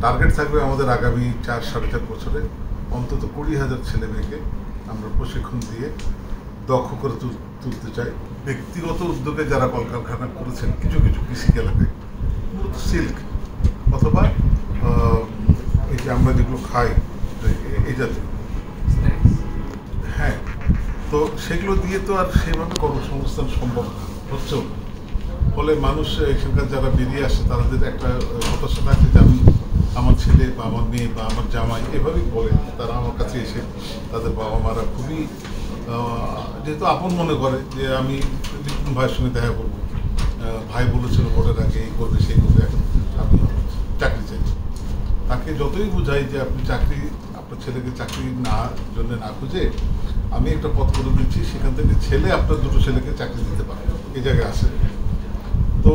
Target থাকবে আমাদের আগামী 4-4.5 বছরে অন্তত 20,000 ছেলে মেয়েকে আমরা প্রশিক্ষণ দিয়ে দক্ষ করে তুলতে চাই। ব্যক্তিগত উদ্যোগে যারা কলকারখানা করেছেন কিছু কিছু কৃষি এলাকায়, মূলত সিল্ক অথবা এই যে আমরা যেগুলো খাই এই জাতীয়, হ্যাঁ, তো সেগুলো দিয়ে তো আর সেভাবে কর্মসংস্থান সম্ভব হচ্ছেও না। ফলে মানুষ এখানকার যারা বেরিয়ে আসে তাদের একটা হতাশা থাকে যে আমি আমার ছেলে বা আমার মেয়ে বা আমার জামাই এভাবেই বলে তারা আমার কাছে এসে তাদের বাবা মারা খুবই যেহেতু আপন মনে করে যে আমি লিটন ভাইয়ের সঙ্গে দেখা করবো, ভাই বলেছিল ভোটের আগে এই করবে সেই করবে, এখন আমি চাকরি চাই। তাকে যতই বোঝাই যে আপনি চাকরি আপনার ছেলেকে চাকরি জন্য না খুঁজে আমি একটা পথ করে দিচ্ছি, সেখান থেকে ছেলে আপনার দুটো ছেলেকে চাকরি দিতে পারে, এই জায়গায় আসে। তো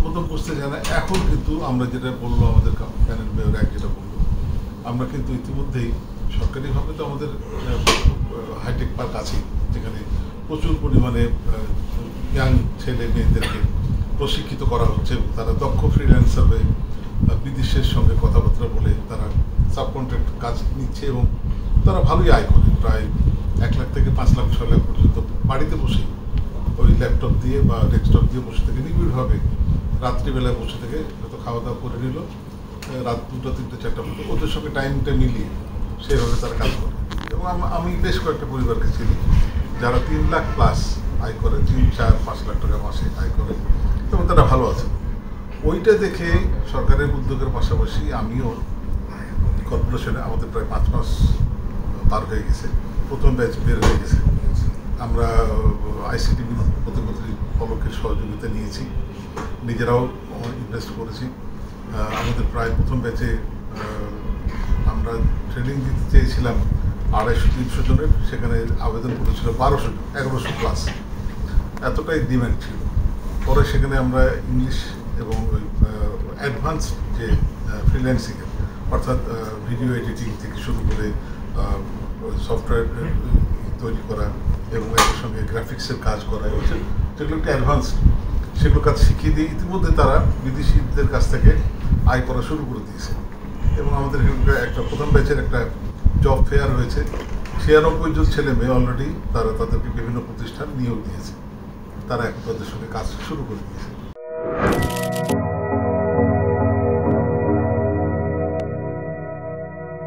প্রথম বুঝতে চায় না। এখন কিন্তু আমরা যেটা বললো আমাদের প্যানেল মেয়র এক যেটা বললো, আমরা কিন্তু ইতিমধ্যেই সরকারিভাবে তো আমাদের হাইটেক পার্ক আছে, যেখানে প্রচুর পরিমাণে ইয়াং ছেলে মেয়েদেরকে প্রশিক্ষিত করা হচ্ছে। তারা দক্ষ ফ্রিল্যান্সার হয়ে বিদেশের সঙ্গে কথাবার্তা বলে তারা সাবকন্ট্রাক্ট কাজ নিচ্ছে এবং তারা ভালোই আয় করে, প্রায় 1 লাখ থেকে 5 লাখ 6 লাখ পর্যন্ত বাড়িতে বসে ওই ল্যাপটপ দিয়ে বা ডেস্কটপ দিয়ে বসে থেকে নিবিড়ভাবে রাত্রিবেলায় বসে থেকে হয়তো খাওয়া দাওয়া করে নিল, রাত 2টা 3টে 4টা পর্যন্ত ওদের সঙ্গে টাইমটা মিলিয়ে সেভাবে তারা কাজ করে। এবং আমি বেশ কয়েকটা পরিবারকে চিনি যারা 3 লাখ প্লাস আয় করে, 3-4-5 লাখ টাকা মাসে আয় করে এবং তারা ভালো আছে। ওইটা দেখে সরকারের উদ্যোগের পাশাপাশি আমিও কর্পোরেশনে আমাদের প্রায় 5 মাস পার হয়ে গেছে, প্রথম ব্যাচ বের হয়ে গেছে। আমরা ICT প্রতিমন্ত্রী পলকের সহযোগিতা নিয়েছি, নিজেরাও ইনভেস্ট করেছি। আমাদের প্রায় প্রথম ব্যাচে আমরা ট্রেনিং দিতে চেয়েছিলাম 250-300 জনের, সেখানে আবেদন করেছিল 1100 প্লাস, এতটাই ডিম্যান্ড ছিল। পরে সেখানে আমরা ইংলিশ এবং ওই অ্যাডভান্স যে ফ্রিল্যান্সিংয়ের অর্থাৎ ভিডিও এডিটিং থেকে শুরু করে সফটওয়্যার তৈরি করা এবং এর সঙ্গে গ্রাফিক্সের কাজ করা, যেগুলো একটু অ্যাডভান্সড, সেগুলো কাজ শিখিয়ে দিয়ে ইতিমধ্যে তারা বিদেশিদের কাছ থেকে আয় করা শুরু করে দিয়েছে। এবং আমাদের একটা প্রথম ব্যাচের একটা জব ফেয়ার হয়েছে, 96 জন ছেলে মেয়ে অলরেডি তারা তাদেরকে বিভিন্ন প্রতিষ্ঠান নিয়োগ দিয়েছে, তারা এখন তাদের সঙ্গে কাজ শুরু করে দিয়েছে।